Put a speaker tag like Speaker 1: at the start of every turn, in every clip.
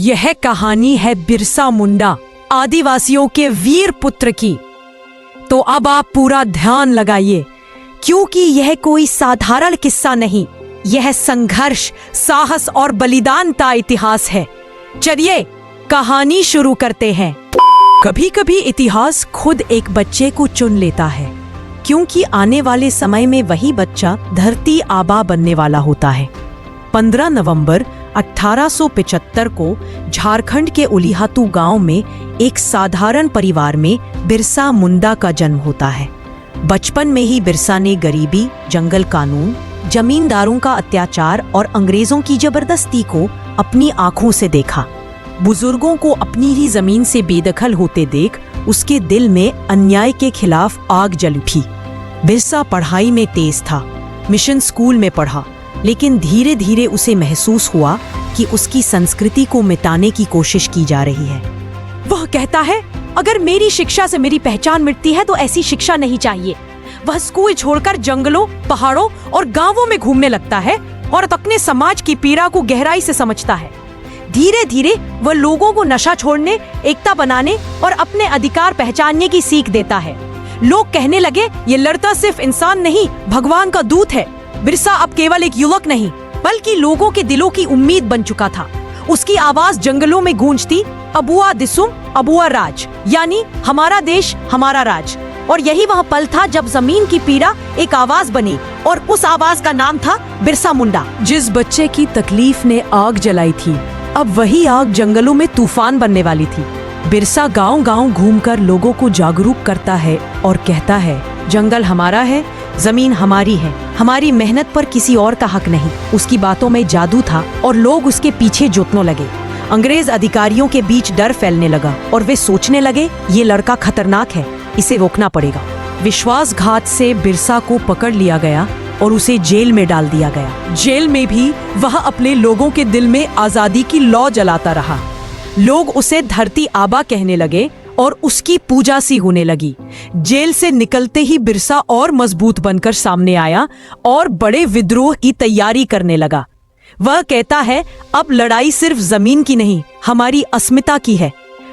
Speaker 1: यह कहानी है बिरसा मुंडा, आदिवासियों के वीर पुत्र की। तो अब आप पूरा ध्यान लगाइए, क्योंकि यह कोई साधारण किस्सा नहीं, यह संघर्ष, साहस और बलिदान का इतिहास है। चलिए कहानी शुरू करते हैं। कभी कभी इतिहास खुद एक बच्चे को चुन लेता है, क्योंकि आने वाले समय में वही बच्चा धरती आबा बनने वाला होता है। 15 नवंबर 1875 को झारखंड के उलिहातू गांव में एक साधारण परिवार में बिरसा मुंडा का जन्म होता है। बचपन में ही बिरसा ने गरीबी, जंगल कानून, जमींदारों का अत्याचार और अंग्रेजों की जबरदस्ती को अपनी आंखों से देखा। बुजुर्गों को अपनी ही जमीन से बेदखल होते देख उसके दिल में अन्याय के खिलाफ आग जल उठी। बिरसा पढ़ाई में तेज था, मिशन स्कूल में पढ़ा, लेकिन धीरे धीरे उसे महसूस हुआ कि उसकी संस्कृति को मिटाने की कोशिश की जा रही है। वह कहता है, अगर मेरी शिक्षा से मेरी पहचान मिटती है तो ऐसी शिक्षा नहीं चाहिए। वह स्कूल छोड़कर जंगलों, पहाड़ों और गांवों में घूमने लगता है और अपने समाज की पीड़ा को गहराई से समझता है। धीरे धीरे वह लोगों को नशा छोड़ने, एकता बनाने और अपने अधिकार पहचानने की सीख देता है। लोग कहने लगे, ये लड़का सिर्फ इंसान नहीं, भगवान का दूत है। बिरसा अब केवल एक युवक नहीं, बल्कि लोगों के दिलों की उम्मीद बन चुका था। उसकी आवाज जंगलों में गूंजती, अबुआ दिसुम अबुआ राज, यानी हमारा देश हमारा राज। और यही वह पल था जब जमीन की पीड़ा एक आवाज बनी, और उस आवाज का नाम था बिरसा मुंडा। जिस बच्चे की तकलीफ ने आग जलाई थी, अब वही आग जंगलों में तूफान बनने वाली थी। बिरसा गांव-गांव घूमकर लोगों को जागरूक करता है और कहता है, जंगल हमारा है, जमीन हमारी है, हमारी मेहनत पर किसी और का हक नहीं। उसकी बातों में जादू था और लोग उसके पीछे जुटने लगे। अंग्रेज अधिकारियों के बीच डर फैलने लगा और वे सोचने लगे, ये लड़का खतरनाक है, इसे रोकना पड़ेगा। विश्वासघात से बिरसा को पकड़ लिया गया और उसे जेल में डाल दिया गया। जेल में भी वह अपने लोगों के दिल में आजादी की लौ जलाता रहा। लोग उसे धरती आबा कहने लगे और उसकी पूजा सी होने लगी। जेल से निकलते ही बिरसा और मजबूत बनकर सामने आया और बड़े विद्रोह की तैयारी करने लगा। वह कहता है, अब लड़ाई सिर्फ जमीन की नहीं, हमारी अस्मिता की है।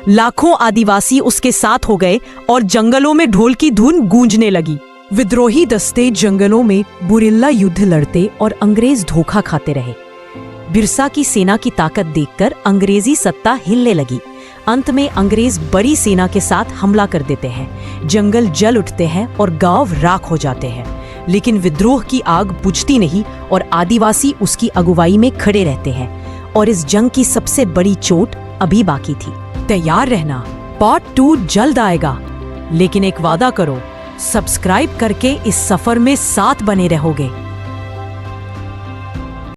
Speaker 1: लाखों आदिवासी उसके साथ हो गए और जंगलों में ढोल की धुन गूंजने लगी। विद्रोही दस्ते जंगलों में गुरिल्ला युद्ध लड़ते और अंग्रेज धोखा खाते रहे। बिरसा की सेना की ताकत देखकर अंग्रेजी सत्ता हिलने लगी। अंत में अंग्रेज बड़ी सेना के साथ हमला कर देते हैं। जंगल जल उठते हैं और गांव राख हो जाते हैं। लेकिन विद्रोह की आग बुझती नहीं और आदिवासी उसकी अगुवाई में खड़े रहते हैं। और इस जंग की सबसे बड़ी चोट अभी बाकी थी। तैयार रहना, पार्ट 2 जल्द आएगा। लेकिन एक वादा करो, सब्सक्राइब करके इस सफर में साथ बने रहोगे।